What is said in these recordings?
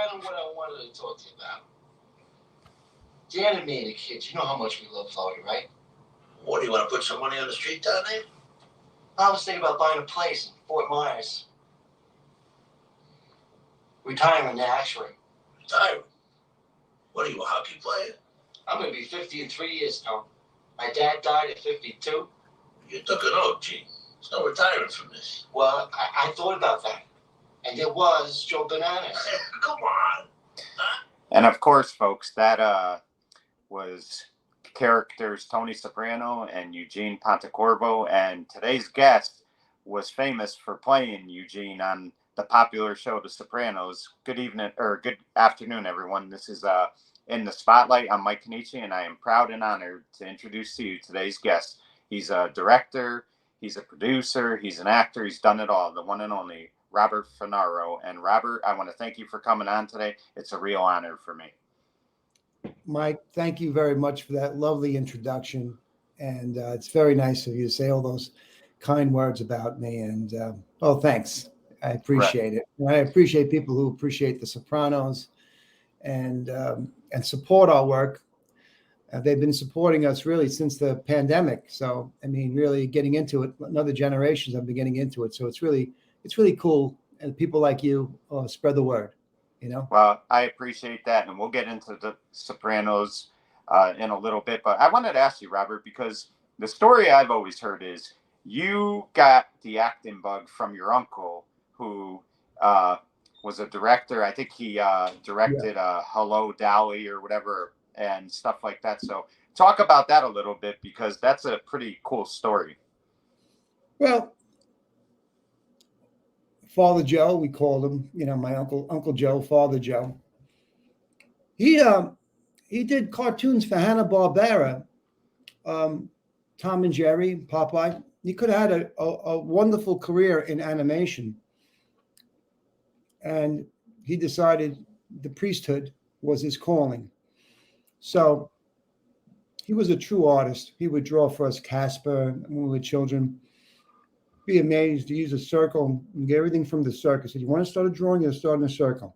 kind of what I wanted to talk to you about. The animated kids, you know how much we love Florida, right? What, do you want to put some money on the Streetcar Named? I was thinking about buying a place in Fort Myers. Retiring, actually. Retiring? What are you, a hockey player? I'm going to be 50 in 3 years, Tom. My dad died at 52. You took an oath, Gene. There's no retiring from this. Well, I thought about that. And there was Joe Bananas. Come on. Huh? And of course, folks, that was characters Tony Soprano and Eugene Pontecorvo. And today's guest was famous for playing Eugene on the popular show The Sopranos. Good evening, or good afternoon, everyone. This is In the Spotlight. I'm Mike Kenichi, and I am proud and honored to introduce to you today's guest. He's a director, he's a producer, he's an actor, he's done it all. The one and only Robert Funaro. And Robert, I want to thank you for coming on today. It's a real honor for me. Mike, thank you very much for that lovely introduction. And it's very nice of you to say all those kind words about me. And, thanks. I appreciate it. And I appreciate people who appreciate The Sopranos and support our work. They've been supporting us really since the pandemic. So, I mean, really getting into it. Another generations have been getting into it. So it's really cool. And people like you spread the word, you know? Well, I appreciate that. And we'll get into The Sopranos in a little bit. But I wanted to ask you, Robert, because the story I've always heard is you got the acting bug from your uncle, who was a director. I think he directed Hello, Dolly or whatever and stuff like that. So talk about that a little bit, because that's a pretty cool story. Well, Father Joe, we called him, my Uncle Joe, Father Joe. He did cartoons for Hanna-Barbera, Tom and Jerry, Popeye. He could have had a wonderful career in animation. And he decided the priesthood was his calling. So he was a true artist. He would draw for us Casper when we were children. Be amazed to use a circle and get everything from the circle. He said, you want to start a drawing, you start in a circle.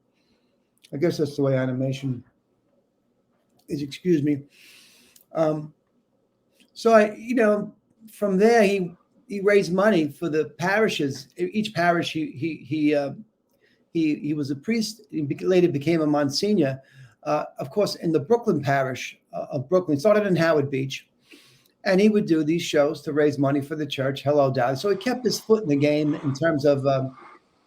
I guess that's the way animation is, excuse me. So from there he raised money for the parishes. Each parish he was a priest. He later became a Monsignor. Of course, in the Brooklyn parish of Brooklyn, started in Howard Beach, and he would do these shows to raise money for the church. Hello, Dolly. So he kept his foot in the game in terms of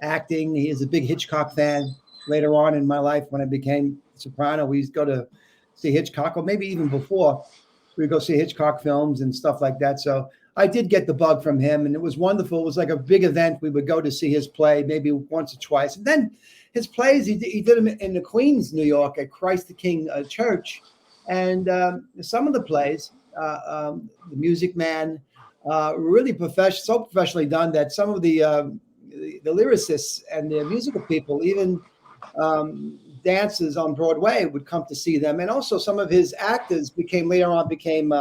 acting. He is a big Hitchcock fan. Later on in my life, when I became soprano, we used to go to see Hitchcock, or maybe even before, we'd go see Hitchcock films and stuff like that. So I did get the bug from him, and it was wonderful. It was like a big event. We would go to see his play maybe once or twice. And then his plays, he did them in the Queens, New York, at Christ the King Church. And some of the plays, The Music Man, really so professionally done that some of the lyricists and the musical people, even dancers on Broadway, would come to see them. And also some of his actors later on became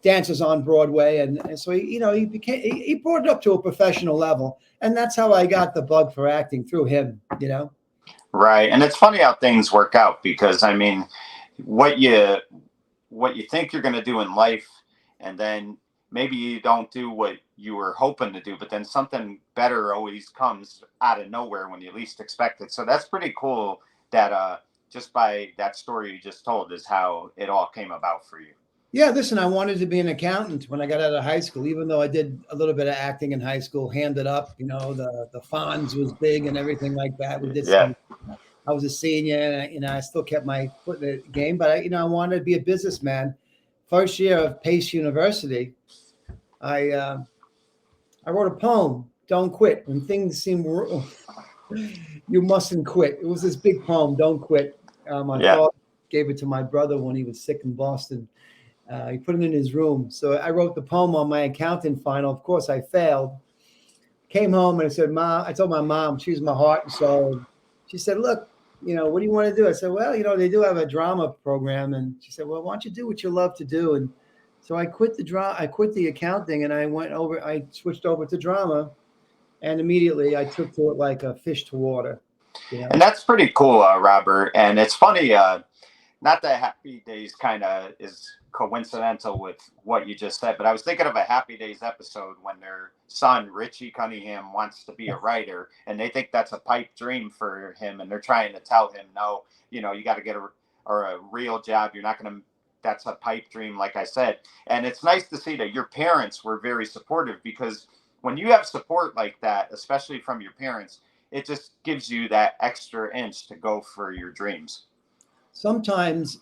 dancers on Broadway. And so he brought it up to a professional level. And that's how I got the bug for acting, through him, Right. And it's funny how things work out, because I mean, what you think you're going to do in life, and then maybe you don't do what you were hoping to do, but then something better always comes out of nowhere when you least expect it. So that's pretty cool that just by that story you just told is how it all came about for you. Yeah, listen, I wanted to be an accountant when I got out of high school, even though I did a little bit of acting in high school, handed up, the Fonz was big and everything like that. We did I was a senior, and I still kept my foot in the game, but I wanted to be a businessman. First year of Pace University, I wrote a poem, Don't Quit. When things seem you mustn't quit. It was this big poem, Don't Quit. My father gave it to my brother when he was sick in Boston. He put it in his room. So I wrote the poem on my accounting final. Of course, I failed. Came home and I said, Mom, I told my mom, she's my heart and soul. She said, look, what do you want to do? I said, well, they do have a drama program. And she said, well, why don't you do what you love to do? And so I quit the accounting, and I switched over to drama, and immediately I took to it like a fish to water. Yeah. And that's pretty cool, Robert. And it's funny, not that Happy Days kind of is coincidental with what you just said, but I was thinking of a Happy Days episode when their son, Richie Cunningham, wants to be a writer, and they think that's a pipe dream for him. And they're trying to tell him, no, you know, you got to get a real job. You're not going to, that's a pipe dream, like I said. And it's nice to see that your parents were very supportive, because when you have support like that, especially from your parents, it just gives you that extra inch to go for your dreams. Sometimes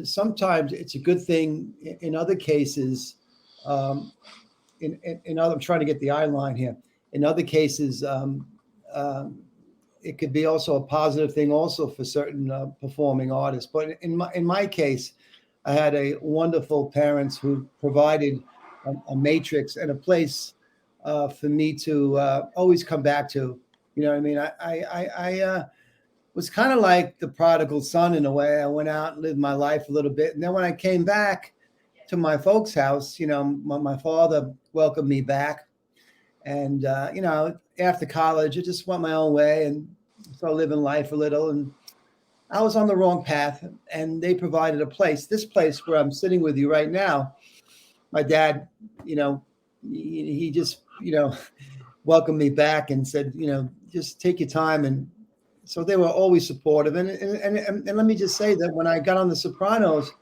sometimes it's a good thing. In other cases, in other, I'm trying to get the eye line here. In other cases, it could be also a positive thing also for certain performing artists. But in my case, I had a wonderful parents who provided a matrix and a place for me to always come back to. You know what I mean? I was kind of like the prodigal son in a way. I went out and lived my life a little bit. And then when I came back to my folks' house, you know, my father welcomed me back. And, you know, after college, I just went my own way and started living life a little. And I was on the wrong path, and they provided a place. This place where I'm sitting with you right now, my dad, you know, he just, you know, welcomed me back and said, you know, just take your time. And so they were always supportive. And let me just say that when I got on The Sopranos,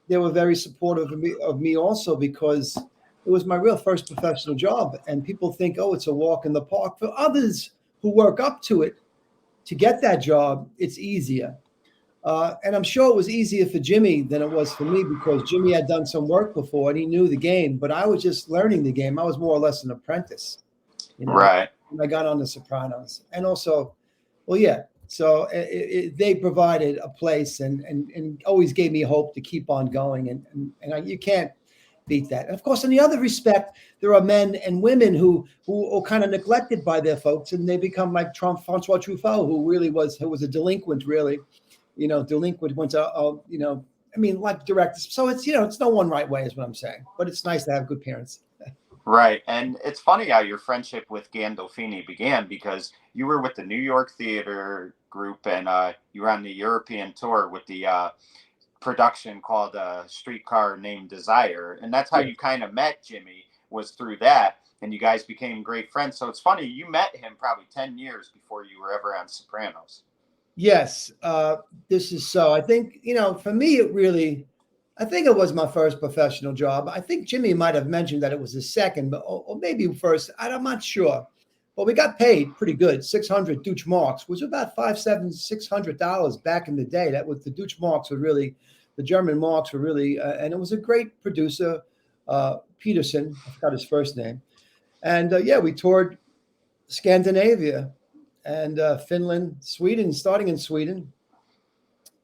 they were very supportive of me also, because it was my real first professional job. And people think, oh, it's a walk in the park. For others who work up to it to get that job, it's easier. And I'm sure it was easier for Jimmy than it was for me, because Jimmy had done some work before and he knew the game, but I was just learning the game. I was more or less an apprentice, you know, right, when I got on The Sopranos. And also, well, yeah, so they provided a place and always gave me hope to keep on going. And you can't beat that. And of course, in the other respect, there are men and women who are kind of neglected by their folks, and they become like Francois Truffaut, who was a delinquent, really, you know, went to, you know, I mean, like directors. So it's, you know, it's no one right way is what I'm saying, but it's nice to have good parents. right. And it's funny how your friendship with Gandolfini began, because you were with the New York Theater Group, and you were on the European tour with the production called Streetcar Named Desire. And that's how you kind of met Jimmy, was through that. And you guys became great friends. So it's funny, you met him probably 10 years before you were ever on Sopranos. Yes, this is so. I think, you know, for me, I think it was my first professional job. I think Jimmy might have mentioned that it was his second, but or maybe first. I'm not sure. But we got paid pretty good, 600 Deutsche Marks, which was about $600 back in the day. That was, the Deutsche Marks were really, the German marks were really, and it was a great producer, Peterson. I forgot his first name. And yeah, we toured Scandinavia and Finland, Sweden, starting in Sweden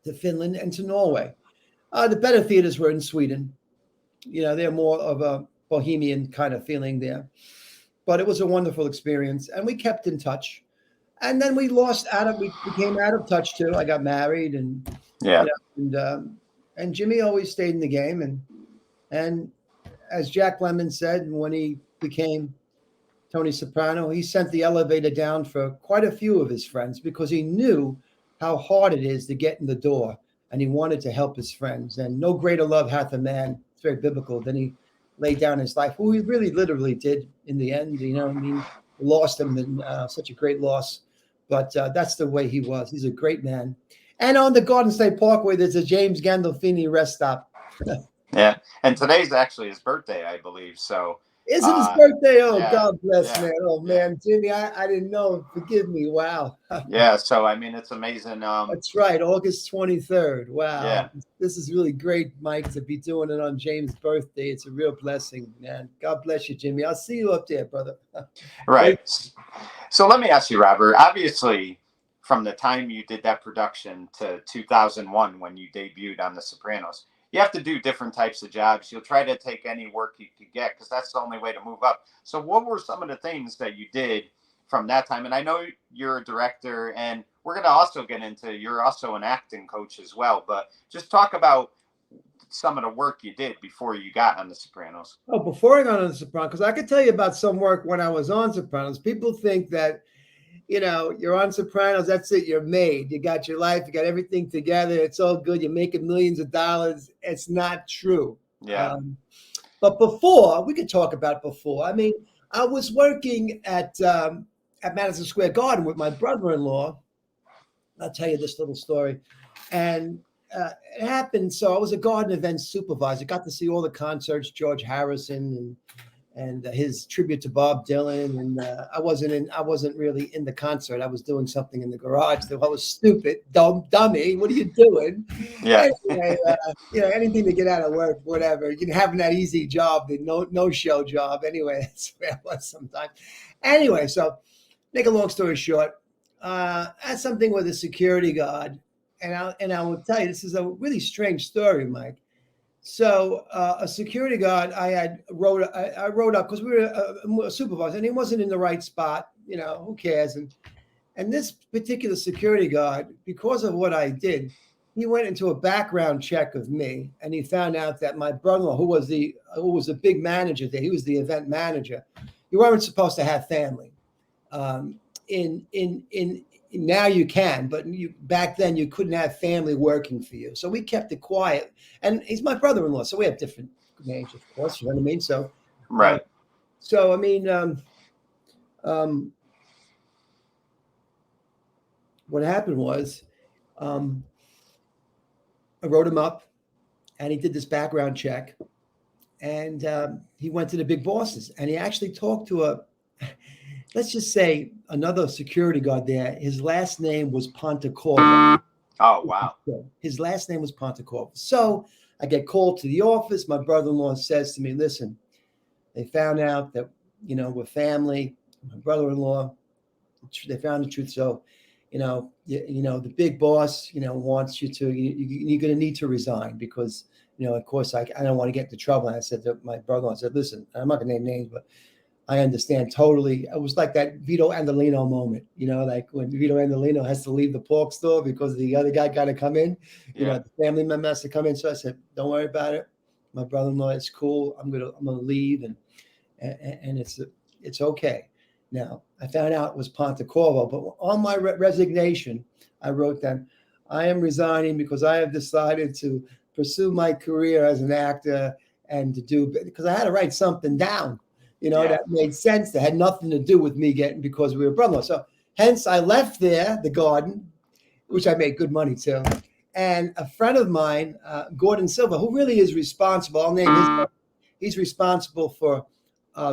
to Finland and to Norway. The better theaters were in Sweden. You know, they're more of a bohemian kind of feeling there. But it was a wonderful experience, and we kept in touch. And then we became out of touch too. I got married, and yeah, you know, and Jimmy always stayed in the game. And as Jack Lemmon said, when he became Tony Soprano, he sent the elevator down for quite a few of his friends, because he knew how hard it is to get in the door, and he wanted to help his friends. And no greater love hath a man, it's very biblical, than he laid down his life, who he really literally did in the end. You know, I mean, lost him in such a great loss, but that's the way he was. He's a great man. And on the Garden State Parkway, there's a James Gandolfini rest stop. yeah. And today's actually his birthday, I believe. So Is it his birthday? Oh, yeah, God bless, yeah, man. Oh, man, Jimmy, I didn't know. Forgive me. Wow. yeah. So I mean, it's amazing. That's right, August 23rd. Wow. Yeah. This is really great, Mike, to be doing it on James' birthday. It's a real blessing, man. God bless you, Jimmy. I'll see you up there, brother. Right. So let me ask you, Robert, obviously from the time you did that production to 2001, when you debuted on The Sopranos, you have to do different types of jobs. You'll try to take any work you could get, because that's the only way to move up. So what were some of the things that you did from that time? And I know you're a director, and we're going to also get into, you're also an acting coach as well, but just talk about some of the work you did before you got on The Sopranos. Oh, before I got on The Sopranos, because I could tell you about some work when I was on Sopranos. People think that, you're on Sopranos. That's it. You're made. You got your life. You got everything together. It's all good. You're making millions of dollars. It's not true. Yeah. But before, we could talk about before. I mean, I was working at Madison Square Garden with my brother-in-law. I'll tell you this little story. And it happened. So I was a garden event supervisor. Got to see all the concerts, George Harrison and his tribute to Bob Dylan. And I wasn't really in the concert. I was doing something in the garage. So I was stupid, dummy. What are you doing? Yeah. Anyway, anything to get out of work, whatever. Having that easy job, the no show job. Anyway, that's where I was sometimes. Anyway, so make a long story short, I had something with a security guard. And I will tell you, this is a really strange story, Mike. So a security guard, I wrote up because we were a supervisor, and he wasn't in the right spot. Who cares? And this particular security guard, because of what I did, he went into a background check of me, and he found out that my brother-in-law, who was a big manager there, he was the event manager. You weren't supposed to have family. Now you can, but back then you couldn't have family working for you. So we kept it quiet. And he's my brother-in-law, so we have different names, of course. You know what I mean? So, right. So I mean, what happened was, I wrote him up, and he did this background check, and he went to the big bosses, and he actually talked to let's just say another security guard there. His last name was Pontecorvo. Oh, wow. His last name was Pontecorvo. So I get called to the office. My brother-in-law says to me, listen, they found out that, we're family. My brother-in-law, they found the truth. So, the big boss, wants you to, you're going to need to resign because, of course, I don't want to get into trouble. And I said to my brother-in-law, I said, listen, I'm not going to name names, but I understand totally. It was like that Vito Andolino moment, like when Vito Andolino has to leave the pork store because the other guy got to come in, the family member has to come in. So I said, don't worry about it. My brother-in-law, it's cool. I'm gonna leave, and it's okay. Now I found out it was Pontecorvo, but on my resignation, I wrote down, I am resigning because I have decided to pursue my career as an actor and because I had to write something down. That made sense. That had nothing to do with me because we were brothers. So hence I left the garden, which I made good money too. And a friend of mine, Gordon Silva, who really is responsible, I'll name his, he's responsible for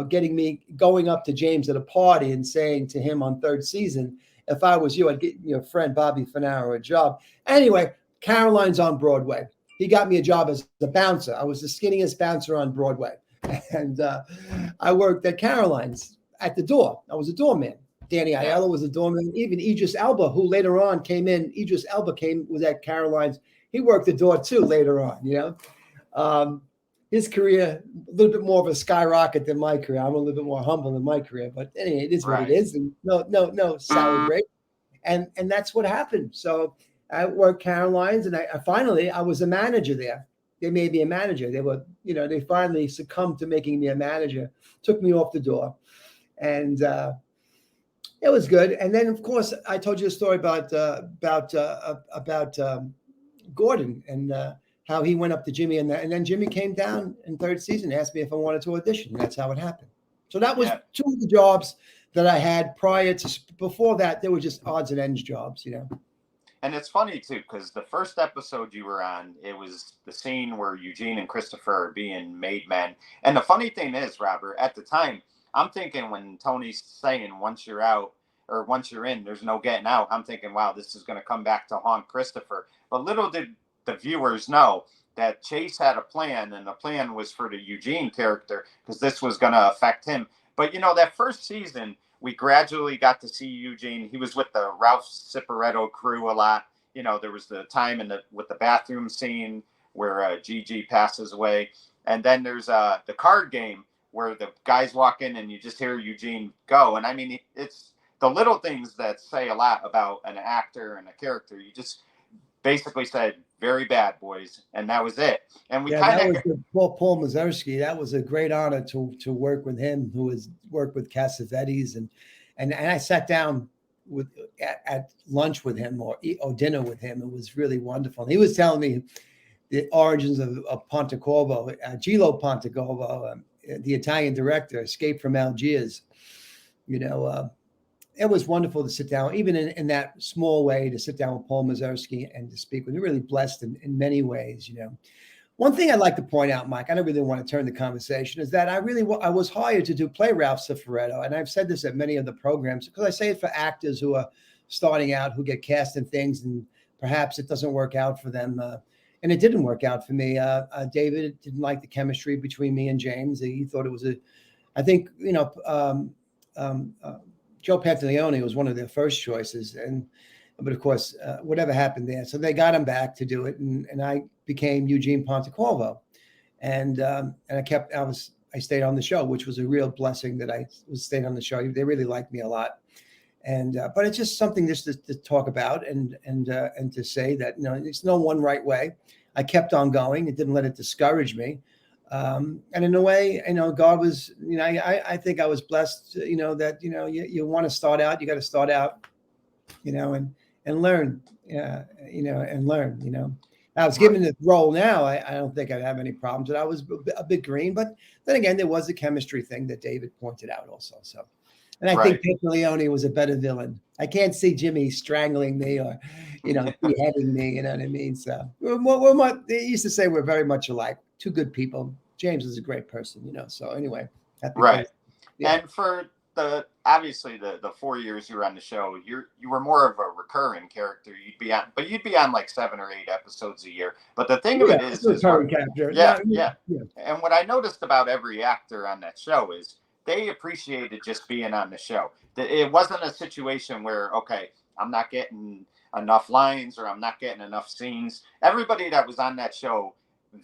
getting me going up to James at a party and saying to him on third season, if I was you, I'd get your friend Bobby Funaro a job. Anyway, Caroline's on Broadway. He got me a job as a bouncer. I was the skinniest bouncer on Broadway. And I worked at Caroline's at the door. I was a doorman. Danny Aiello was a doorman. Even Idris Elba, who later on came in, was at Caroline's. He worked the door too later on, his career, a little bit more of a skyrocket than my career. I'm a little bit more humble in my career, but anyway, it is what it is. And no salary break. And that's what happened. So I worked Caroline's, and I was a manager there. They made me a manager. They finally succumbed to making me a manager, took me off the door. And it was good. And then, of course, I told you a story about Gordon and how he went up to Jimmy. And then Jimmy came down in third season, asked me if I wanted to audition. And that's how it happened. So that was two of the jobs that I had before that, they were just odds and ends jobs, And it's funny, too, because the first episode you were on, it was the scene where Eugene and Christopher are being made men. And the funny thing is, Robert, at the time, I'm thinking when Tony's saying once you're out or once you're in, there's no getting out, I'm thinking, wow, this is going to come back to haunt Christopher. But little did the viewers know that Chase had a plan, and the plan was for the Eugene character because this was going to affect him. But, that first season, we gradually got to see Eugene. He was with the Ralph Cifaretto crew a lot. There was the time with the bathroom scene where Gigi passes away. And then there's the card game where the guys walk in and you just hear Eugene go. And I mean, it's the little things that say a lot about an actor and a character. You just basically said, very bad, boys. And that was it. And we kind of... Paul Mazursky. That was a great honor to work with him, who has worked with Cassavetes. And I sat down at lunch with him or dinner with him. It was really wonderful. And he was telling me the origins of Pontecorvo, Gilo Pontecorvo, the Italian director, escaped from Algiers. It was wonderful to sit down, even in that small way, to sit down with Paul Mazursky and to speak with him. Really blessed in many ways. One thing I'd like to point out, Mike, I don't really want to turn the conversation, is that I was hired to play Ralph Cifaretto. And I've said this at many of the programs, because I say it for actors who are starting out, who get cast in things, and perhaps it doesn't work out for them. And it didn't work out for me. David didn't like the chemistry between me and James. He thought it was Joe Pantaleone was one of their first choices. But of course, whatever happened there. So they got him back to do it. And I became Eugene Pontecorvo. And I stayed on the show, which was a real blessing that I stayed on the show. They really liked me a lot. But it's just something just to talk about and to say that, it's no one right way. I kept on going. It didn't let it discourage me. And in a way, God was, I think I was blessed, that, you want to start out, you got to start out, and learn, and learn. I was given the role now. I don't think I'd have any problems. And I was a bit green, but then again, there was a chemistry thing that David pointed out also. So, and I think Pantaleone was a better villain. I can't see Jimmy strangling me or, beheading me. You know what I mean? So they used to say we're very much alike. Two good people. James is a great person, So anyway, right. Yeah. And for obviously the 4 years you were on the show, you were more of a recurring character. You'd be on like 7 or 8 episodes a year. But the thing of it is recurring character. Yeah. And what I noticed about every actor on that show is they appreciated just being on the show. It wasn't a situation where, okay, I'm not getting enough lines or I'm not getting enough scenes. Everybody that was on that show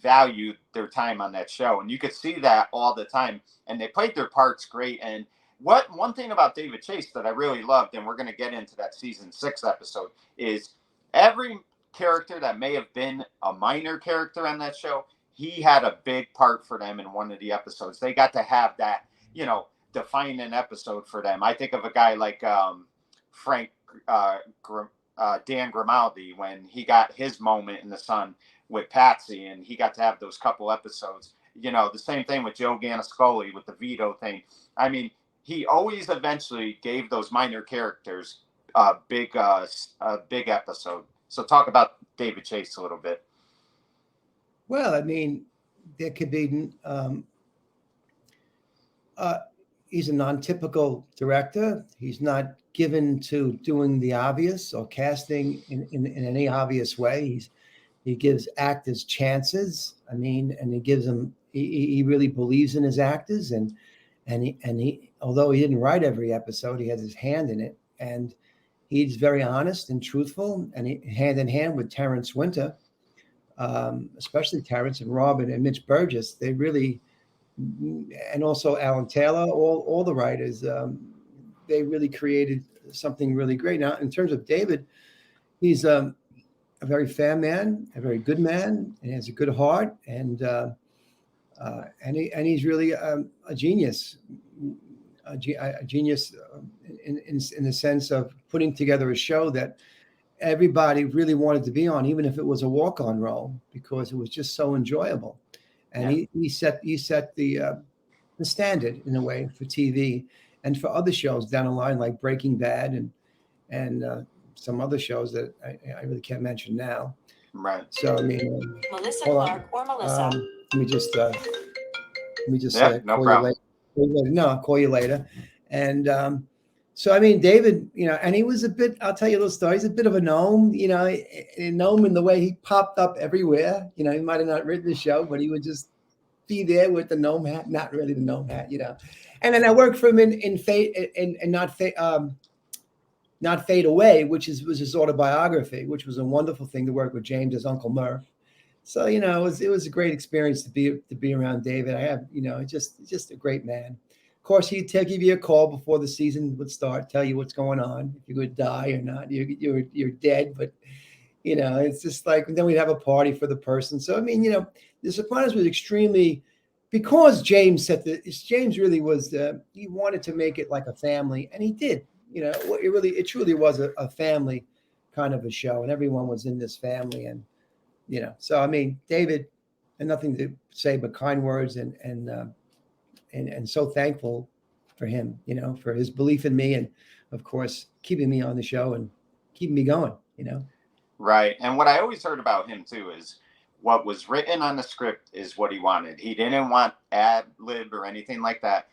valued their time on that show, and you could see that all the time, and they played their parts great. And one thing about David Chase that I really loved, and we're going to get into that season 6 episode, is every character that may have been a minor character on that show, he had a big part for them in one of the episodes. They got to have that, define an episode for them. I think of a guy like Dan Grimaldi, when he got his moment in the sun with Patsy, and he got to have those couple episodes. The same thing with Joe Ganascoli with the Vito thing. I mean, he always eventually gave those minor characters a big episode. So talk about David Chase a little bit. Well, I mean, there could be he's a non-typical director. He's not given to doing the obvious or casting in any obvious way. He gives actors chances. I mean, and he gives them. He really believes in his actors, and he although he didn't write every episode, he has his hand in it, and he's very honest and truthful, and hand in hand with Terrence Winter, especially Terrence and Robin and Mitch Burgess. They really, and also Alan Taylor, all the writers, they really created something really great. Now, in terms of David, he's a very fair man, a very good man, and he has a good heart, and he's really a genius, a genius in the sense of putting together a show that everybody really wanted to be on, even if it was a walk-on role, because it was just so enjoyable. And he set the standard in a way for TV and for other shows down the line, like Breaking Bad and some other shows that I really can't mention now. Right. So I mean, Melissa Clark or Melissa. Let me just no problem. I'll call you later. And so I mean, David, and he was a bit. I'll tell you a little story. He's a bit of a gnome, a gnome in the way he popped up everywhere. He might have not written the show, but he would just be there with the gnome hat, not really the gnome hat, And then I worked for him in Fate and Not Fade Away, was his autobiography, which was a wonderful thing to work with James as Uncle Murph. So it was a great experience to be around David. I have just a great man. Of course, he'd give you a call before the season would start, tell you what's going on, if you would die or not. You're dead, but it's just like, and then we'd have a party for the person. So I mean, The Sopranos was extremely, because James really was. He wanted to make it like a family, and he did. it truly was a family kind of a show, and everyone was in this family. And, so, I mean, David, and nothing to say but kind words, and so thankful for him, for his belief in me, and of course, keeping me on the show and keeping me going, Right. And what I always heard about him too is what was written on the script is what he wanted. He didn't want ad lib or anything like that.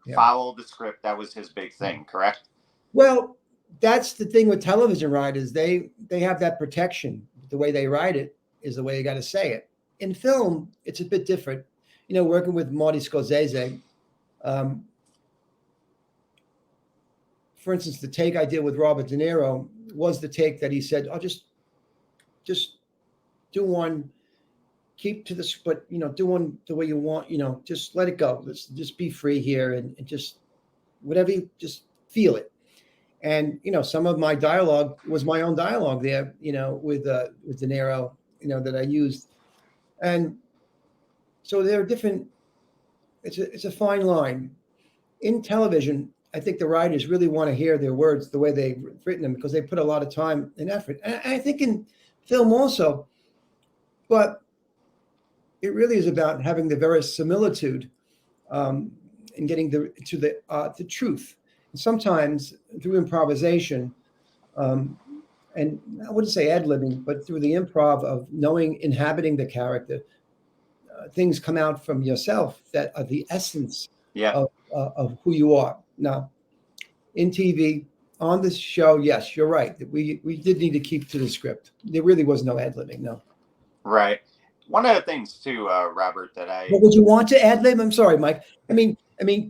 Yeah. Follow the script. That was his big thing, correct? Well, that's the thing with television writers. They have that protection. The way they write it is the way you got to say it. In film, it's a bit different. Working with Marty Scorsese, for instance, the take I did with Robert De Niro was the take that he said, "Oh, just do one, keep to this, but do one the way you want. Just let it go. Let's just be free here, and just whatever you just feel it." And some of my dialogue was my own dialogue there, with De Niro, that I used, and so there are different. It's a fine line in television. I think the writers really want to hear their words the way they've written them, because they put a lot of time and effort. And I think in film also, but it really is about having the verisimilitude and getting to the truth. And sometimes through improvisation, and I wouldn't say ad-libbing, but through the improv of inhabiting the character, things come out from yourself that are the essence of who you are. Now, in TV, on this show, yes, you're right. We did need to keep to the script. There really was no ad-libbing, no. Right. One of the things too, Robert, that But would you want to ad-lib? I'm sorry, Mike. I mean,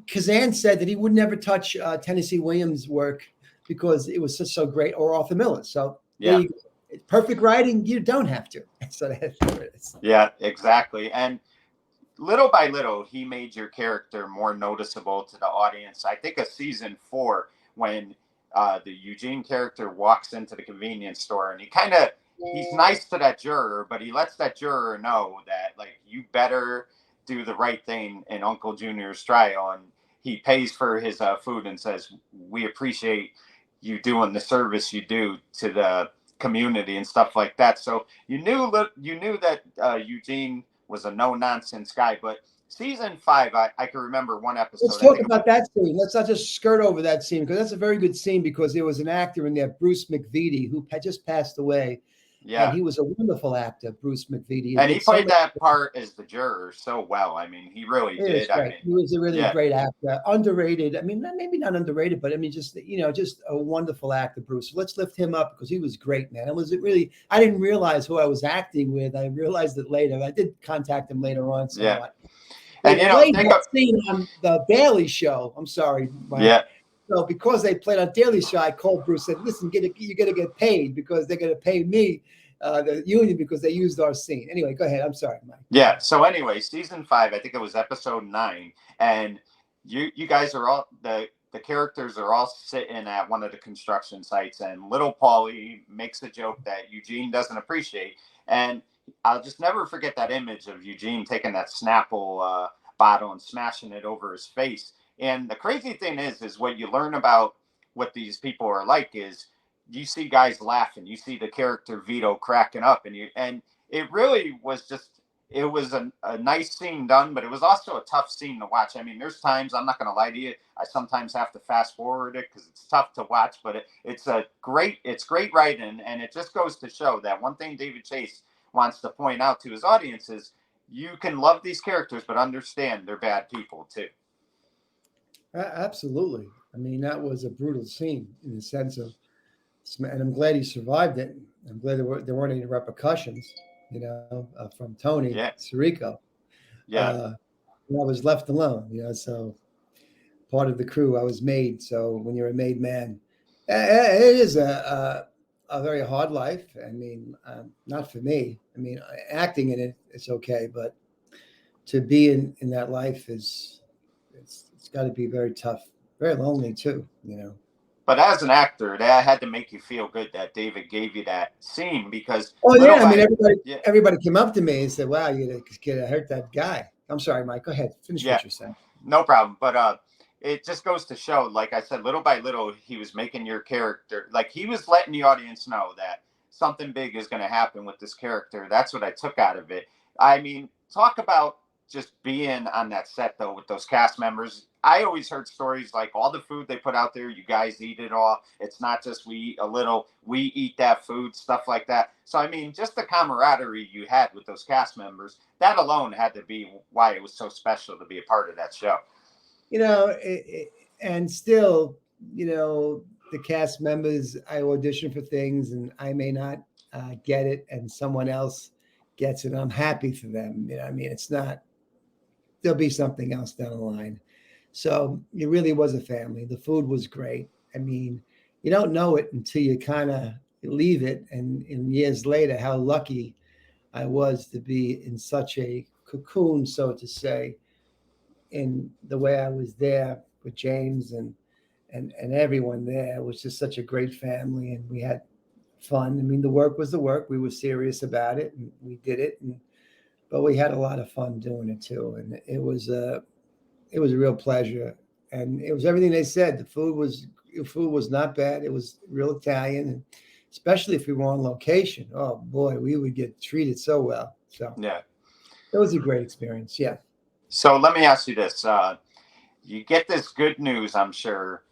Kazan said that he would never touch Tennessee Williams' work because it was so great, or Arthur Miller. So yeah, perfect writing, you don't have to. So that's what it is. Yeah, exactly. And little by little, he made your character more noticeable to the audience. I think of season 4 when the Eugene character walks into the convenience store, and he's nice to that juror, but he lets that juror know that, like, you better do the right thing in Uncle Junior's trial. And he pays for his food and says, "We appreciate you doing the service you do to the community," and stuff like that. So you knew that Eugene was a no-nonsense guy. But season 5, I can remember one episode. Let's talk about that scene. Let's not just skirt over that scene, because that's a very good scene, because there was an actor in there, Bruce McVitie, who had just passed away. Yeah, and he was a wonderful actor, Bruce McVitie. And he played that part as the juror so well. I mean, he really did. I mean, he was a really great actor, underrated. I mean, maybe not underrated, but I mean, just a wonderful actor, Bruce. Let's lift him up, because he was great, man. I didn't realize who I was acting with. I realized it later. I did contact him later on. Somewhat. Yeah. And played that scene on the Daily Show. I'm sorry, Mike. Yeah. So because they played on Daily Show, I called Bruce and said, "Listen, you're going to get paid, because they're going to pay me, the union, because they used our scene." Anyway, go ahead. I'm sorry, Mike. Yeah. So anyway, season 5, I think it was episode 9, and you guys are all the characters are all sitting at one of the construction sites, and little Paulie makes a joke that Eugene doesn't appreciate, and I'll just never forget that image of Eugene taking that Snapple bottle and smashing it over his face. And the crazy thing is what you learn about what these people are like is you see guys laughing, you see the character Vito cracking up, and it really was it was a nice scene done, but it was also a tough scene to watch. I mean, there's times, I'm not going to lie to you, I sometimes have to fast forward it because it's tough to watch, but it's great writing, and it just goes to show that one thing David Chase wants to point out to his audience is you can love these characters, but understand they're bad people too. Absolutely. I mean, that was a brutal scene in the sense of, and I'm glad he survived it. I'm glad there weren't any repercussions, from Tony Sirico. Yeah. I was left alone, so part of the crew, I was made. So when you're a made man, it is a very hard life. I mean, not for me. I mean, acting in it's okay, but to be in that life it's got to be very tough, very lonely too, But as an actor, that had to make you feel good that David gave you that scene, because everybody came up to me and said, "Wow, you could hurt that guy." I'm sorry, Mike. Go ahead, finish what you're saying. No problem. But it just goes to show, like I said, little by little, he was making your character, like he was letting the audience know that something big is going to happen with this character. That's what I took out of it. I mean, talk about just being on that set though with those cast members. I always heard stories like all the food they put out there, you guys eat it all. It's not just we eat a little, we eat that food, stuff like that. So I mean, just the camaraderie you had with those cast members, that alone had to be why it was so special to be a part of that show. You know, and still, you know, the cast members, I audition for things and I may not get it, and someone else gets it. I'm happy for them. You know, I mean, it's not, there'll be something else down the line. So it really was a family. The food was great. I mean, you don't know it until you kind of leave it. And years later, how lucky I was to be in such a cocoon, so to say, in the way I was there with James and everyone there. It was just such a great family, and we had fun. I mean, the work was the work. We were serious about it, and we did it. But we had a lot of fun doing it too, and it was a real pleasure. And it was everything they said. The food was not bad. It was real Italian, and especially if we were on location. Oh boy, we would get treated so well. So yeah, it was a great experience. Yeah. So let me ask you this: you get this good news, I'm sure,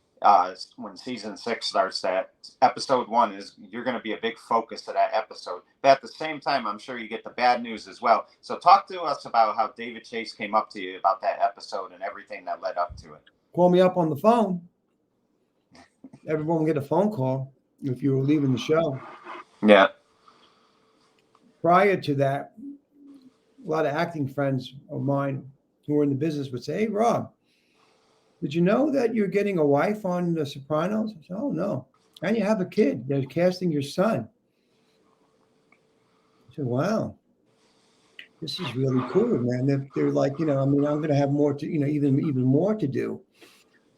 when season 6 starts. That episode 1 is you're going to be a big focus of that episode. But at the same time, I'm sure you get the bad news as well. So talk to us about how David Chase came up to you about that episode and everything that led up to it. Call me up on the phone. Everyone will get a phone call if you were leaving the show. Yeah. Prior to that, a lot of acting friends of mine who were in the business would say, "Hey, Rob, did you know that you're getting a wife on The Sopranos?" I said, "Oh, no. And you have a kid. They're casting your son." I said, "Wow, this is really cool, man." They're like, you know, I mean, I'm going to have more to, you know, even more to do.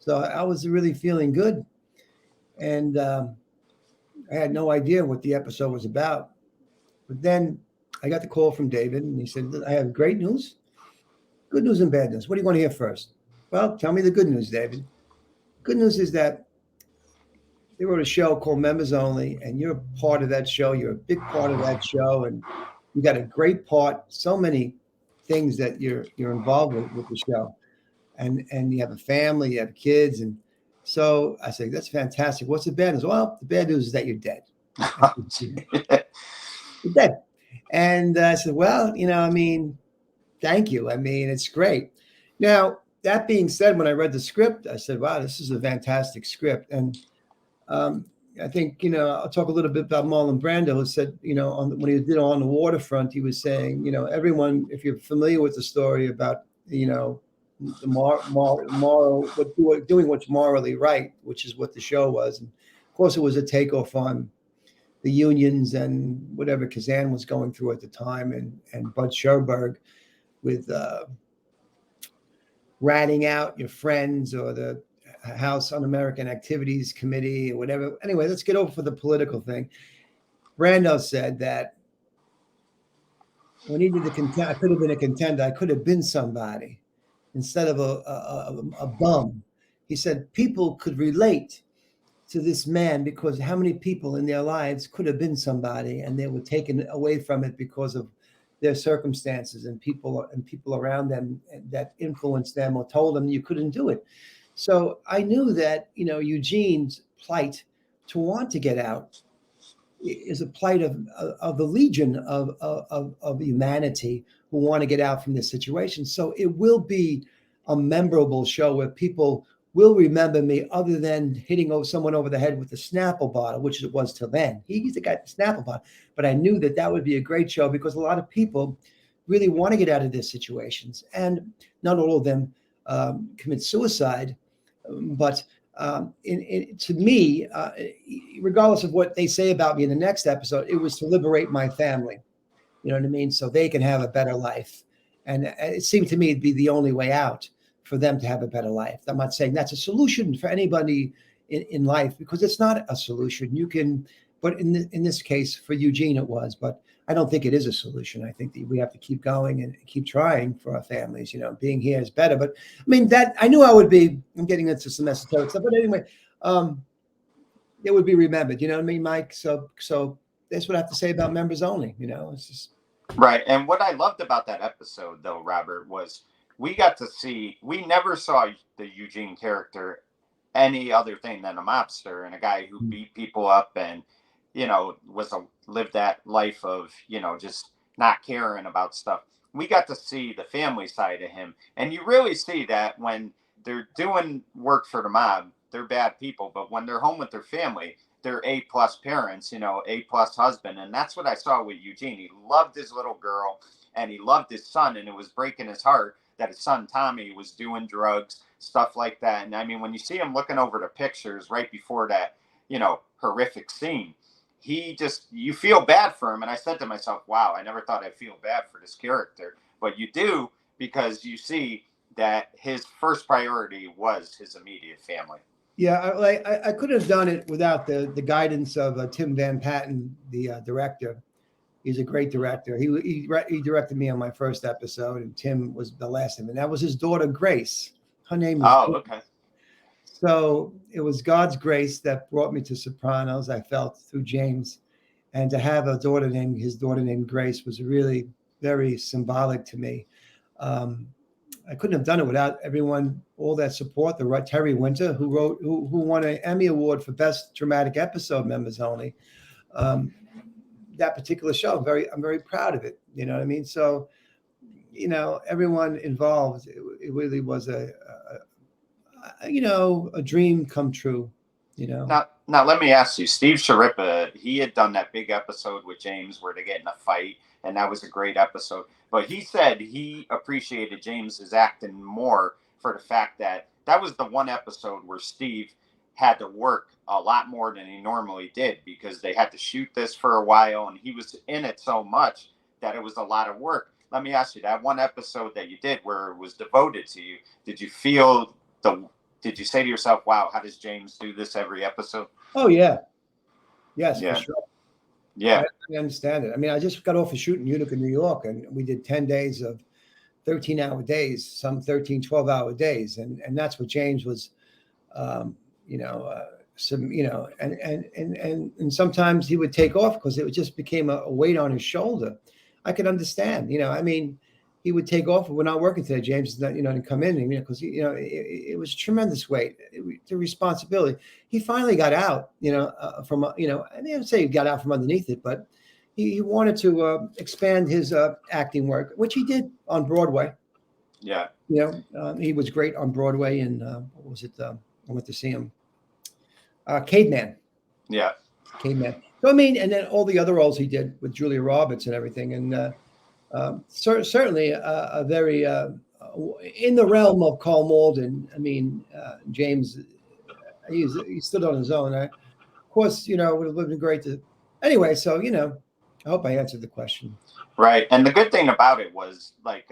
So I was really feeling good. And I had no idea what the episode was about. But then I got the call from David, and he said, "I have great news, good news and bad news. What do you want to hear first?" "Well, tell me the good news, David." Good news is that they wrote a show called Members Only, and you're a part of that show. You're a big part of that show, and you got a great part. So many things that you're involved with the show, and you have a family, you have kids, and so I said, "That's fantastic. What's the bad news?" "Well, the bad news is that you're dead." "You're dead." And I said, "Well, you know, I mean, thank you. I mean, it's great." Now, that being said, when I read the script, I said, "Wow, this is a fantastic script." And I think, you know, I'll talk a little bit about Marlon Brando, who said, you know, when he did On the Waterfront, he was saying, you know, everyone, if you're familiar with the story about, you know, the moral, doing what's morally right, which is what the show was. And of course, it was a takeoff on the unions and whatever Kazan was going through at the time, and Bud Sherberg with ratting out your friends, or the House Un-American Activities Committee, or whatever. Anyway, let's get over for the political thing. Brando said that when he did the contender, I could have been a contender. I could have been somebody instead of a bum. He said people could relate to this man because how many people in their lives could have been somebody, and they were taken away from it because of their circumstances and people around them that influenced them or told them you couldn't do it. So I knew that, you know, Eugene's plight to want to get out is a plight of the legion of humanity who want to get out from this situation. So it will be a memorable show where people will remember me, other than hitting someone over the head with the Snapple bottle, which it was till then. He's the guy with the Snapple bottle. But I knew that would be a great show because a lot of people really want to get out of their situations. And not all of them commit suicide. But to me, regardless of what they say about me in the next episode, it was to liberate my family. You know what I mean? So they can have a better life. And it seemed to me it'd be the only way out for them to have a better life. I'm not saying that's a solution for anybody in life, because it's not a solution. You can, but in this case for Eugene it was. But I don't think it is a solution. I think that we have to keep going and keep trying for our families. Being here is better. But I mean, that I knew I would be. I'm getting into some esoteric stuff, but anyway, it would be remembered. You know what I mean, Mike? So that's what I have to say about members only. It's just Right. And what I loved about that episode, though, Robert, was we never saw the Eugene character any other thing than a mobster and a guy who beat people up and, lived that life of, just not caring about stuff. We got to see the family side of him. And you really see that when they're doing work for the mob, they're bad people. But when they're home with their family, they're A-plus parents, A-plus husband. And that's what I saw with Eugene. He loved his little girl and he loved his son. And it was breaking his heart that his son, Tommy, was doing drugs, stuff like that. And I mean, when you see him looking over the pictures right before that, horrific scene, you feel bad for him. And I said to myself, wow, I never thought I'd feel bad for this character. But you do, because you see that his first priority was his immediate family. Yeah, I could have done it without the guidance of Tim Van Patten, the director. He's a great director. He directed me on my first episode, and Tim was the last one. And that was his daughter, Grace. Her name is okay. So it was God's grace that brought me to Sopranos, I felt, through James. And to have his daughter named Grace was really very symbolic to me. I couldn't have done it without everyone, all that support. Terry Winter, who won an Emmy Award for Best Dramatic Episode, members only. That particular show, I'm very proud of it. You know what I mean? So, everyone involved, it really was a dream come true. Now let me ask you, Steve Sharippa, he had done that big episode with James where they get in a fight, and that was a great episode. But he said he appreciated James's acting more for the fact that was the one episode where Steve had to work a lot more than he normally did because they had to shoot this for a while, and he was in it so much that it was a lot of work. Let me ask you, that one episode that you did where it was devoted to you, did you say to yourself, wow, how does James do this every episode? Oh, yeah. Yes, yeah. For sure. Yeah. I understand it. I mean, I just got off a shoot in Utica, New York, and we did 10 days of 13-hour days, some 13, 12-hour days. And that's what James was, and sometimes he would take off because it just became a weight on his shoulder. I could understand, I mean, he would take off. We're not working today, James is not, to come in, because, it was a tremendous weight, the responsibility. He finally got out, from, I didn't say he got out from underneath it, but he wanted to expand his acting work, which he did on Broadway. Yeah. He was great on Broadway. And what was it? I went to see him. Caveman. Yeah. Caveman. So, I mean, and then all the other roles he did with Julia Roberts and everything. And certainly a very, in the realm of Carl Malden, I mean, James, he stood on his own. Of course, it would have been great to, anyway, so, I hope I answered the question. Right. And the good thing about it was, like,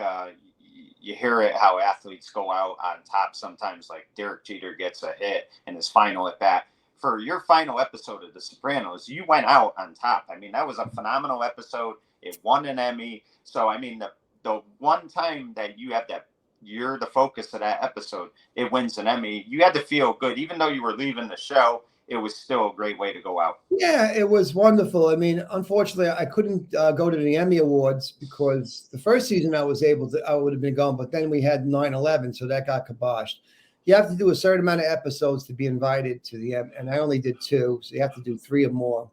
you hear it how athletes go out on top sometimes, like Derek Jeter gets a hit in his final at bat. For your final episode of The Sopranos, you went out on top. I mean, that was a phenomenal episode. It won an Emmy. So, I mean, the one time that you have that, you're the focus of that episode, it wins an Emmy. You had to feel good. Even though you were leaving the show, it was still a great way to go out. Yeah, it was wonderful. I mean, unfortunately, I couldn't go to the Emmy Awards because the first season I would have been going, but then we had 9/11, so that got kiboshed. You have to do a certain amount of episodes to be invited to the Emmy, and I only did 2, so you have to do 3 or more.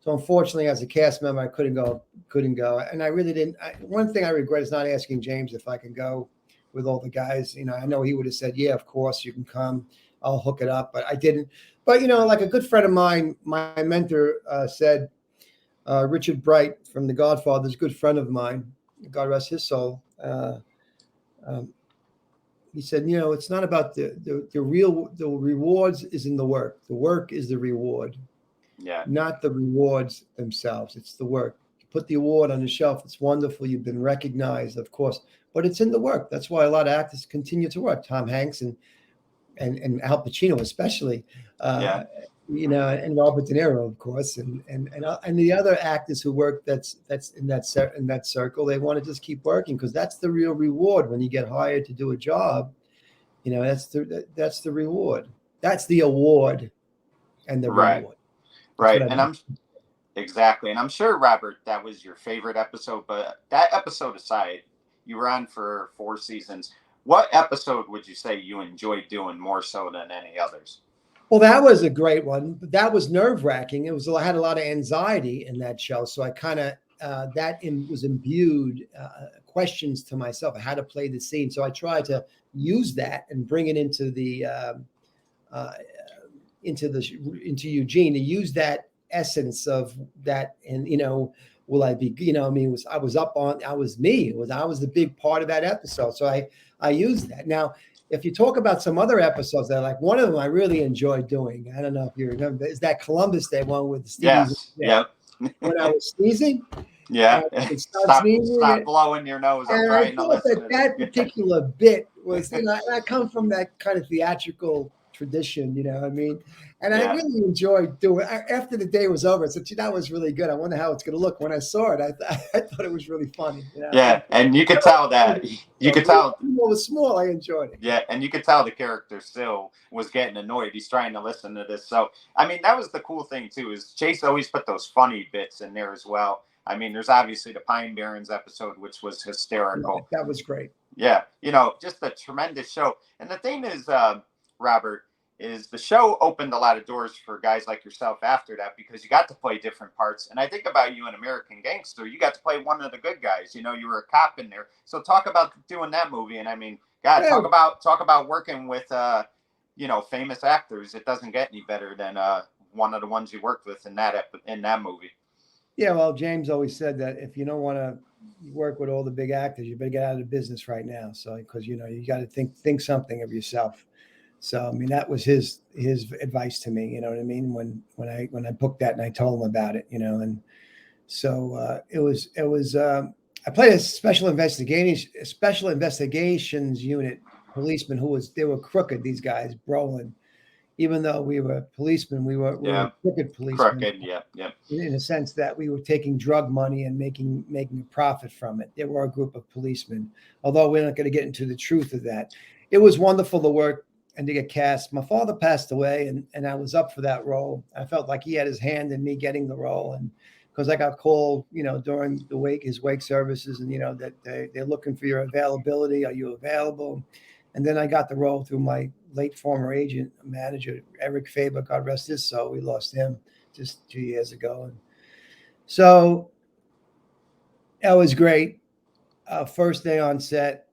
So unfortunately, as a cast member, I couldn't go, and I really didn't. One thing I regret is not asking James if I can go with all the guys. I know he would have said, "Yeah, of course you can come. I'll hook it up," but I didn't. But like a good friend of mine, my mentor said, Richard Bright from The Godfather is a good friend of mine. God rest his soul. He said, it's not about the rewards is in the work. The work is the reward. Yeah. Not the rewards themselves. It's the work. You put the award on the shelf. It's wonderful. You've been recognized, of course, but it's in the work. That's why a lot of actors continue to work. Tom Hanks and Al Pacino, especially. you know, and Robert De Niro, of course, and the other actors who work that's in that circle. They want to just keep working because that's the real reward when you get hired to do a job. You know, that's the reward. That's the award, and the Right. reward. Right. And exactly. And I'm sure, Robert, that was your favorite episode. But that episode aside, you were on for 4 seasons. What episode would you say you enjoyed doing more so than any others? Well, that was a great one. But that was nerve-wracking. I had a lot of anxiety in that show. So I kind of, was imbued questions to myself, how to play the scene. So I tried to use that and bring it into Eugene, to use that essence of that. And, you know, will I be, you know, I mean, I was the big part of that episode. So I used that. Now, if you talk about some other episodes that like, one of them I really enjoyed doing, I don't know if you remember, is that Columbus Day one with Stevie. Yes. Yep. When I was sneezing. Yeah. Stop sneezing, blowing your nose. I'm and trying to listen. that particular bit was, you know, I come from that kind of theatrical tradition, you know what I mean? And I really enjoyed doing it. After the day was over, I said, that was really good. I wonder how it's going to look. When I saw it, I thought it was really funny. You know? Yeah, and you could tell that. You could tell. It was small. I enjoyed it. Yeah, and you could tell the character still was getting annoyed. He's trying to listen to this. So, I mean, that was the cool thing, too, is Chase always put those funny bits in there as well. I mean, there's obviously the Pine Barrens episode, which was hysterical. That was great. Yeah, you know, just a tremendous show. And the thing is, Robert, is the show opened a lot of doors for guys like yourself after that, because you got to play different parts. And I think about you in American Gangster, you got to play one of the good guys. You know, you were a cop in there. So talk about doing that movie. And I mean, God, talk about working with, you know, famous actors. It doesn't get any better than one of the ones you worked with in that movie. Yeah, well, James always said that if you don't want to work with all the big actors, you better get out of the business right now. So, because, you know, you got to think something of yourself. So, I mean, that was his advice to me. You know what I mean? When I booked that and I told him about it, you know, and so it was. I played a special investigations unit policeman they were crooked. These guys, Brolin. Even though we were policemen, we were crooked policemen. Crooked, yeah. In a sense that we were taking drug money and making a profit from it. They were a group of policemen. Although we're not going to get into the truth of that. It was wonderful to work and to get cast. My father passed away, and I was up for that role. I felt like he had his hand in me getting the role, and because I got called, you know, during his wake services, and you know that they're looking for your availability. Are you available? And then I got the role through my late former agent, manager, Eric Faber, God rest his soul. We lost him just 2 years ago. And so that was great. First day on set,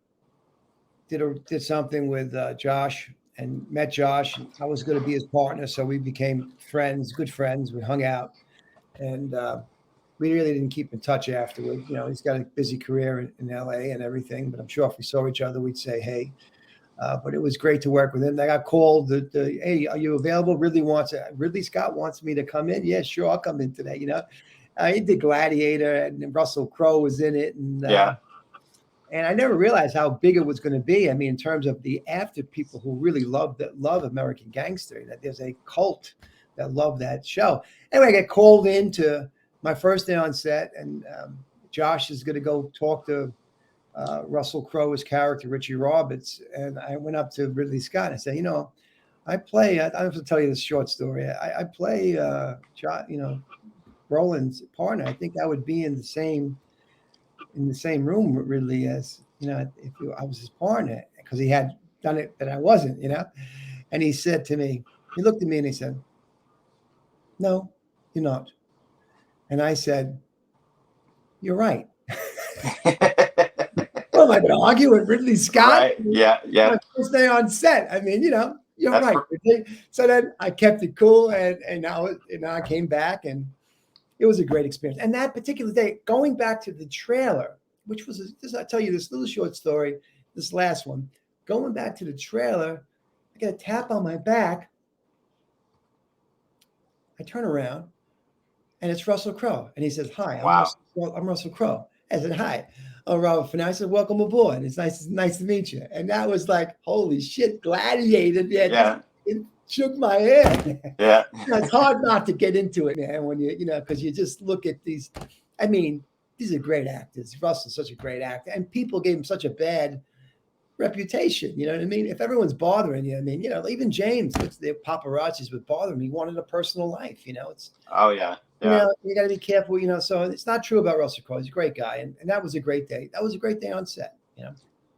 did something with Josh, and met Josh. I was going to be his partner, so we became friends, good friends. We hung out, and we really didn't keep in touch afterward. You know, he's got a busy career in LA and everything, but I'm sure if we saw each other, we'd say, hey. But it was great to work with him. I got called, hey, are you available? Ridley Scott wants me to come in. Yeah, sure, I'll come in today. You know, he did Gladiator, and Russell Crowe was in it. And and I never realized how big it was going to be. I mean, in terms of the after people who really love American Gangster, that there's a cult that love that show. Anyway, I get called into my first day on set, and Josh is going to go talk to Russell Crowe's character, Richie Roberts. And I went up to Ridley Scott and I said, you know, I have to tell you this short story. I play, you know, Brolin's partner. I think I would be in the same room with Ridley as, you know, if I was his partner, because he had done it that I wasn't, you know. And he said to me, he looked at me and he said, no, you're not. And I said, you're right. What am I going to argue with Ridley Scott? Right. Yeah. My first day on set. I mean, you know, you're right. So then I kept it cool, and now I came back, and it was a great experience. And that particular day, going back to the trailer, which was I'll tell you this little short story, this last one. Going back to the trailer, I get a tap on my back. I turn around, and it's Russell Crowe, and he says, "Hi, I'm Russell Crowe." I said, "Hi, I'm Robert Funaro." I said, "Welcome aboard. It's nice to meet you." And that was like, holy shit, Gladiator. Yeah. shook my head. Yeah. It's hard not to get into it, man, when because you just look at these. I mean, these are great actors. Russell's such a great actor, and people gave him such a bad reputation. You know what I mean? If everyone's bothering you, I mean, even James, the paparazzis would bother him. He wanted a personal life. It's. Oh yeah. You got to be careful. So it's not true about Russell Crowe. He's a great guy, and that was a great day. That was a great day on set.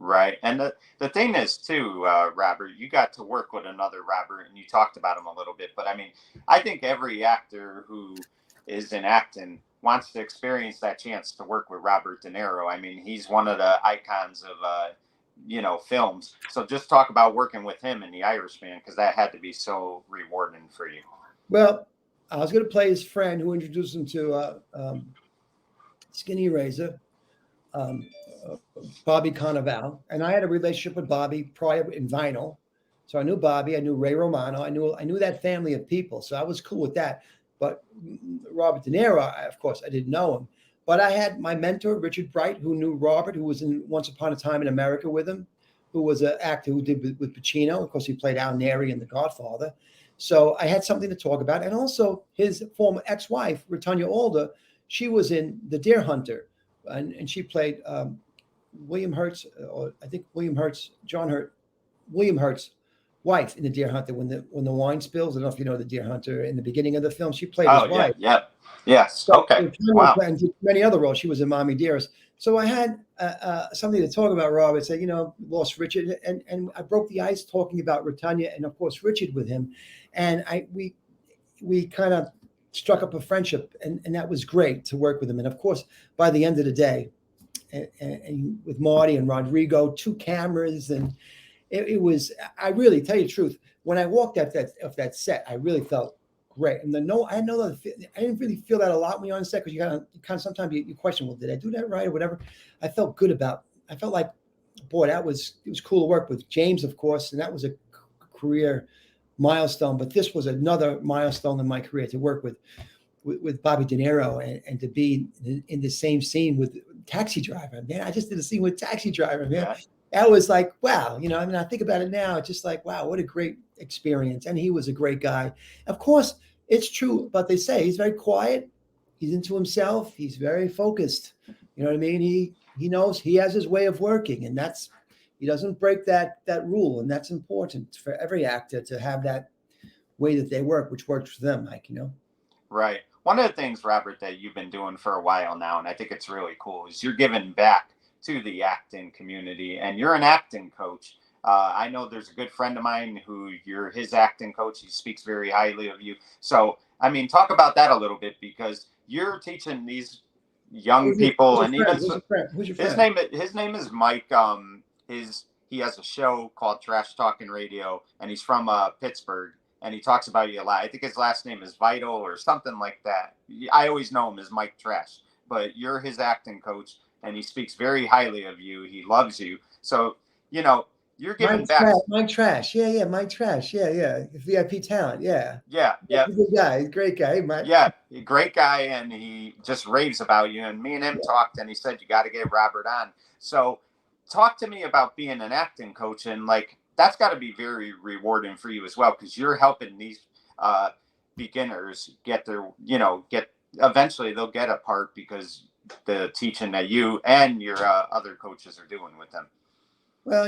Right. And the thing is, too, Robert, you got to work with another Robert, and you talked about him a little bit. But, I mean, I think every actor who is in acting wants to experience that chance to work with Robert De Niro. I mean, he's one of the icons of, films. So just talk about working with him in The Irishman, because that had to be so rewarding for you. Well, I was going to play his friend who introduced him to Skinny Razor. Bobby Cannavale, and I had a relationship with Bobby prior in vinyl, so I knew Bobby, I knew Ray Romano, I knew that family of people, so I was cool with that. But Robert De Niro, of course, I didn't know him, but I had my mentor Richard Bright, who knew Robert, who was in Once Upon a Time in America with him, who was an actor who did with Pacino. Of course, he played Al Neri in The Godfather, so I had something to talk about, and also his former ex-wife, Ritonya Alder, she was in The Deer Hunter, and she played. William Hurt's, or I think William Hurt's, William Hurt's wife in The Deer Hunter when the wine spills. I don't know if you know The Deer Hunter. In the beginning of the film, she played his wife. Yes. So, okay. Wow. And did many other roles. She was in Mommy Dearest. So I had something to talk about Robert. Say, lost Richard, and I broke the ice talking about Ritonya and of course Richard with him, and we kind of struck up a friendship, and that was great to work with him. And of course, by the end of the day. And with Marty and Rodrigo, 2 cameras, and it was. I really tell you the truth. When I walked off that set, I really felt great. And I didn't really feel that a lot when you're on set, because you kind of sometimes you question, well, did I do that right or whatever? I felt good about. I felt like, boy, it was cool to work with James, of course, and that was a career milestone. But this was another milestone in my career, to work with Bobby De Niro and to be in the same scene with Taxi Driver. Man, I just did a scene with Taxi Driver, man. Yeah. That was like, wow. I think about it now, it's just like, wow, what a great experience. And he was a great guy. Of course, it's true, but they say he's very quiet. He's into himself. He's very focused. You know what I mean? He knows he has his way of working, and he doesn't break that rule. And that's important for every actor, to have that way that they work, which works for them, Mike, Right. One of the things, Robert, that you've been doing for a while now, and I think it's really cool, is you're giving back to the acting community, and you're an acting coach. I know there's a good friend of mine who you're his acting coach. He speaks very highly of you. So, I mean, talk about that a little bit, because you're teaching these young people, and even who's your friend? His name is Mike. He has a show called Trash Talking Radio, and he's from Pittsburgh. And he talks about you a lot. I think his last name is Vital or something like that. I always know him as Mike Trash, but you're his acting coach, and he speaks very highly of you. He loves you. So, you're giving back. Mike Trash. Yeah. Mike Trash. Yeah. VIP talent. Yeah. Yeah. He's a good guy. He's a great guy. Hey, Mike. Yeah. Great guy. And he just raves about you. And me and him talked, and he said, you got to get Robert on. So talk to me about being an acting coach, and that's got to be very rewarding for you as well, because you're helping these beginners get their, eventually they'll get a part because the teaching that you and your other coaches are doing with them. Well,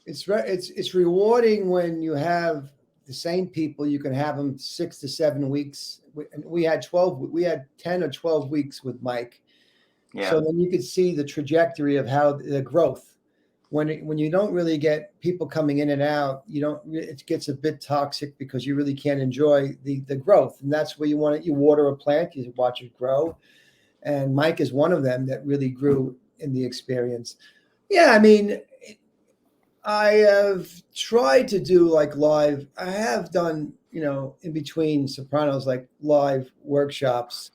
it's rewarding when you have the same people. You can have them 6 to 7 weeks. We had 10 or 12 weeks with Mike. Yeah. So then you could see the trajectory of how the growth. When you don't really get people coming in and out, it gets a bit toxic, because you really can't enjoy the growth. And that's where you water a plant, you watch it grow. And Mike is one of them that really grew in the experience. Yeah, I mean, I have tried to do live. I have done, in between Sopranos, live workshops.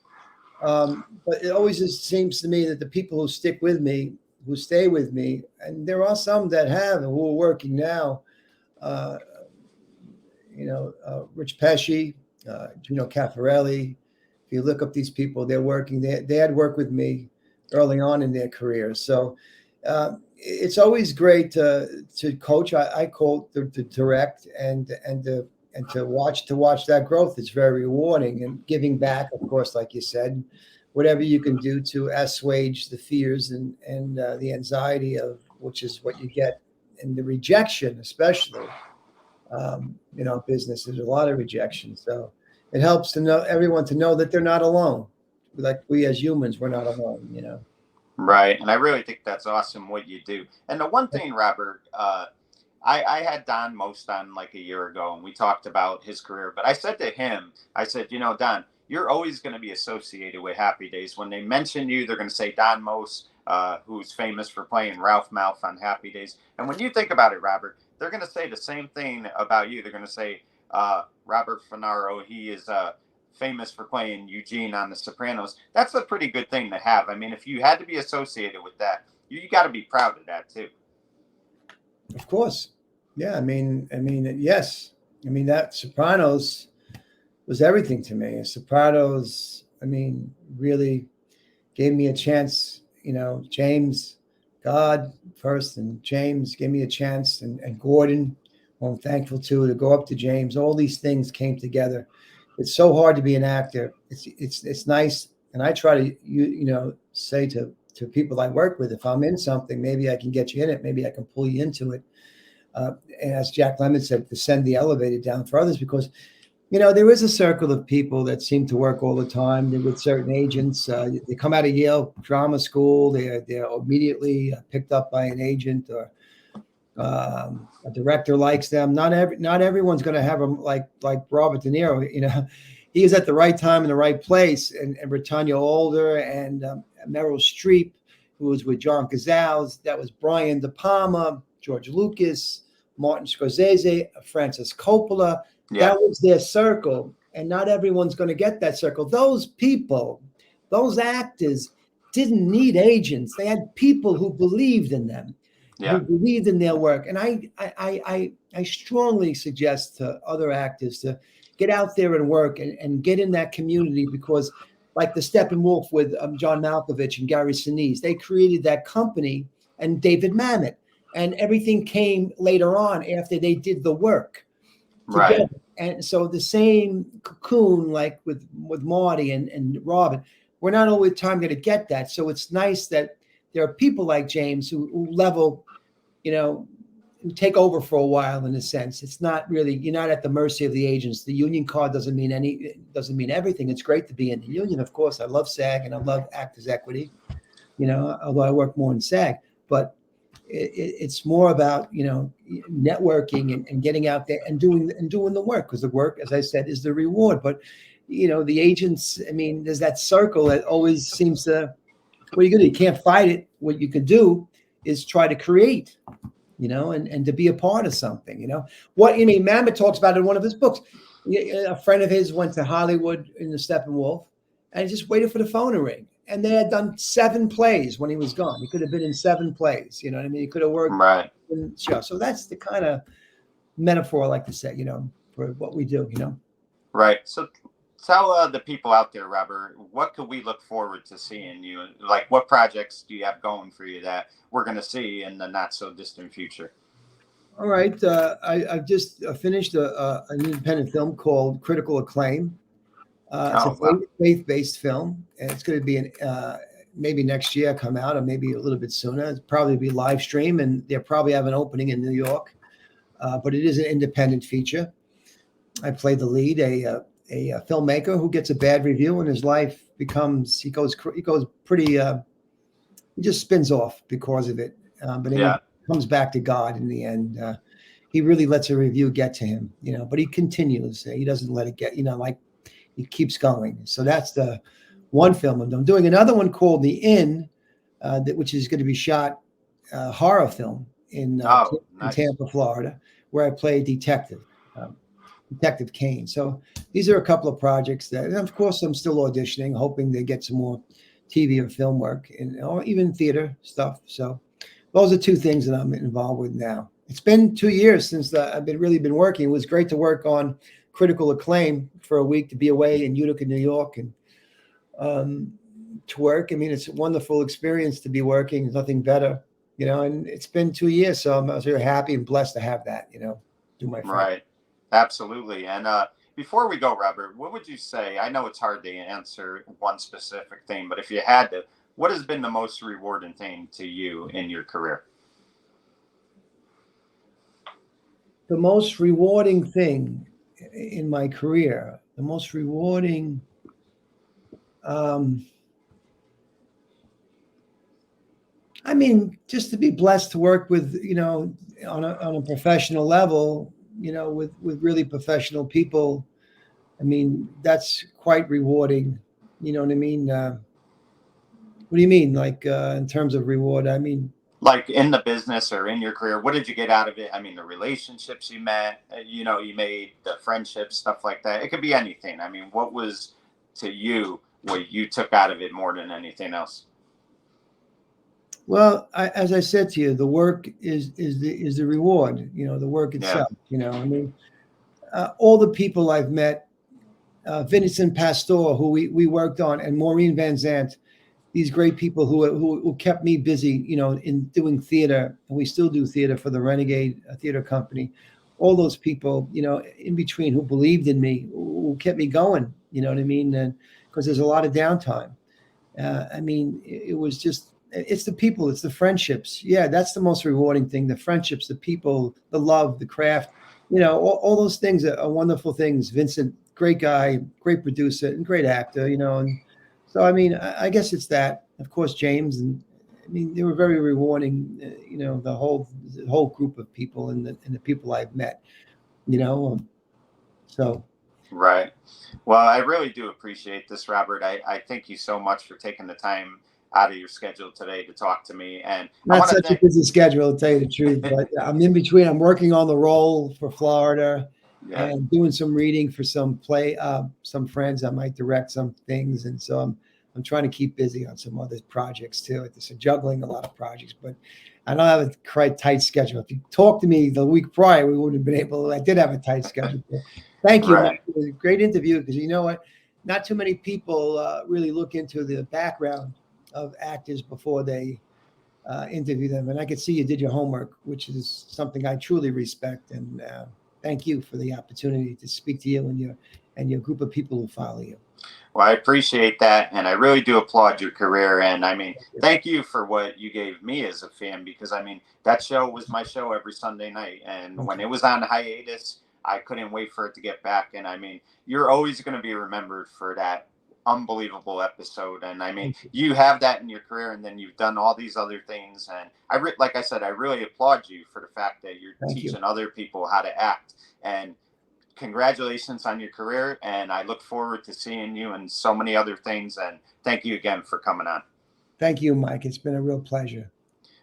But it always just seems to me that the people who stick with me, who stay with me, and there are some that have and who are working now. Rich Pesci, Gino Caffarelli. If you look up these people, they're working. They had worked with me early on in their careers. So It's always great to coach. I call it to direct and to watch that growth. It's very rewarding, and giving back, of course, like you said, whatever you can do to assuage the fears and the anxiety of which is what you get, and the rejection, especially. Business, there's a lot of rejection, so it helps to know everyone to know that they're not alone. Like we as humans, we're not alone. Right. And I really think that's awesome what you do. And the one thing, Robert, I had Don Most on like a year ago, and we talked about his career. But I said to him, I said, Don, you're always going to be associated with Happy Days. When they mention you, they're going to say Don Most, who's famous for playing Ralph Malph on Happy Days. And when you think about it, Robert, they're going to say the same thing about you. They're going to say Robert Funaro, he is famous for playing Eugene on The Sopranos. That's a pretty good thing to have. I mean, if you had to be associated with that, you got to be proud of that too. Of course. Yeah. I mean, yes. I mean, that Sopranos was everything to me. Sopranos, really gave me a chance, James, God first, and James gave me a chance, and Gordon, who I'm thankful to go up to James. All these things came together. It's so hard to be an actor. It's nice. And I try to, say to people I work with, if I'm in something, maybe I can get you in it. Maybe I can pull you into it. And as Jack Lemmon said, to send the elevator down for others, because, there is a circle of people that seem to work all the time. They're with certain agents. They come out of Yale drama school. They're immediately picked up by an agent, or a director likes them. Not everyone's going to have them like Robert De Niro. He is at the right time in the right place. And Britannia Alder and Meryl Streep, who was with John Cazale. That was Brian De Palma, George Lucas, Martin Scorsese, Francis Coppola. Yeah. That was their circle, and not everyone's going to get that circle. Those people, those actors, didn't need agents. They had people who believed in them, who believed in their work. And I strongly suggest to other actors to get out there and work and get in that community, because like the Steppenwolf with John Malkovich and Gary Sinise, they created that company, and David Mamet, and everything came later on after they did the work together. Right. And so the same cocoon, like with Marty and Robin, we're not all the time going to get that. So it's nice that there are people like James who level, who take over for a while. In a sense, it's not really, you're not at the mercy of the agents. The union card doesn't mean everything. It's great to be in the union. Of course, I love SAG and I love Actors Equity, although I work more in SAG, but it's more about, networking and getting out there and doing the work, because the work, as I said, is the reward. But, the agents, there's that circle that always seems to, what are you going to do? You can't fight it. What you can do is try to create, and to be a part of something, Mamet talks about in one of his books. A friend of his went to Hollywood in the Steppenwolf and just waited for the phone to ring. And they had done 7 plays when he was gone. He could have been in 7 plays. He could have worked in the show. So that's the kind of metaphor I like to say, for what we do, Right. So tell the people out there, Robert, what could we look forward to seeing you? Like, what projects do you have going for you that we're going to see in the not so distant future? All right. I've just finished an independent film called Critical Acclaim. It's a faith-based film, and it's going to be maybe next year come out, or maybe a little bit sooner. It's probably be live stream, and they'll probably have an opening in New York. But it is an independent feature. I play the lead, a filmmaker who gets a bad review, and his life becomes he goes pretty. He just spins off because of it, but he comes back to God in the end. He really lets a review get to him, but he continues. He doesn't let it get, he keeps going. So that's the one film I'm doing. Another one called The Inn, which is going to be shot horror film in Tampa, Florida, where I play Detective Kane. So these are a couple of projects that, and of course, I'm still auditioning, hoping to get some more TV or film work, or even theater stuff. So those are 2 things that I'm involved with now. It's been 2 years since I've really been working. It was great to work on Critical Acclaim for a week, to be away in Utica, New York, and to work. It's a wonderful experience to be working. There's nothing better, and it's been 2 years, so I was very happy and blessed to have that, through my friend. Right. Absolutely. And before we go, Robert, what would you say? I know it's hard to answer one specific thing, but if you had to, what has been the most rewarding thing to you in your career? The most rewarding thing in my career, the most rewarding, I mean, just to be blessed to work with, on a professional level, with really professional people. I mean, that's quite rewarding. You know what I mean? What do you mean? Like, in terms of reward? I mean, like in the business or in your career, what did you get out of it? I mean, the relationships you met, you made, the friendships, stuff like that. It could be anything. I mean, what was to you what you took out of it more than anything else? well, as I said to you, the work is the reward. The work itself. I mean, all the people I've met, Vincent Pastore, who we worked on, and Maureen Van Zandt, these great people who kept me busy, in doing theater, and we still do theater for the Renegade Theater Company. All those people, in between, who believed in me, who kept me going. You know what I mean? And because there's a lot of downtime. I mean, it was just. It's the people, it's the friendships. Yeah, that's the most rewarding thing. The friendships, the people, the love, the craft. All those things are wonderful things. Vincent, great guy, great producer, and great actor. And so, I mean, I guess it's that. Of course, James, and I mean, they were very rewarding. The whole group of people and the people I've met. So. Right. Well, I really do appreciate this, Robert. I thank you so much for taking the time out of your schedule today to talk to me. And not such a busy schedule, to tell you the truth, but I'm in between. I'm working on the role for Florida, and doing some reading for some some friends. I might direct some things, and so I'm trying to keep busy on some other projects too. So juggling a lot of projects, but I don't have a quite tight schedule. If you talked to me the week prior, we wouldn't have been able. I did have a tight schedule. Thank you, Mike. It was a great interview, because you know what? Not too many people really look into the background of actors before they interview them. And I could see you did your homework, which is something I truly respect. And thank you for the opportunity to speak to you and your group of people who follow you. Well, I appreciate that. And I really do applaud your career. And I mean, thank you for what you gave me as a fan, because I mean, that show was my show every Sunday night. And when it was on hiatus, I couldn't wait for it to get back. And I mean, you're always going to be remembered for that unbelievable episode. And I mean, you have that in your career, and then you've done all these other things. And like I said, I really applaud you for the fact that you're teaching other people how to act. And congratulations on your career. And I look forward to seeing you in so many other things. And thank you again for coming on. Thank you, Mike. It's been a real pleasure.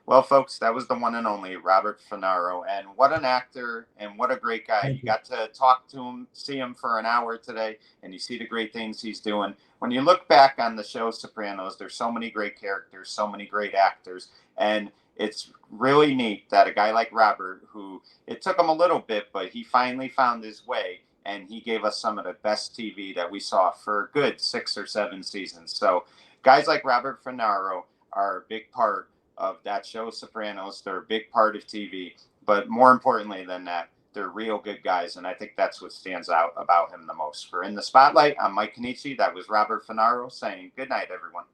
Well, folks, that was the one and only Robert Funaro. And what an actor, and what a great guy. You got to talk to him, see him for an hour today, and you see the great things he's doing. When you look back on the show Sopranos, there's so many great characters, so many great actors. And it's really neat that a guy like Robert, who it took him a little bit, but he finally found his way, and he gave us some of the best TV that we saw for a good 6 or 7 seasons. So guys like Robert Funaro are a big part of that show Sopranos. They're a big part of TV, but more importantly than that, they're real good guys, and I think that's what stands out about him the most. For In the Spotlight, I'm Mike Kenichi. That was Robert Funaro saying good night, everyone.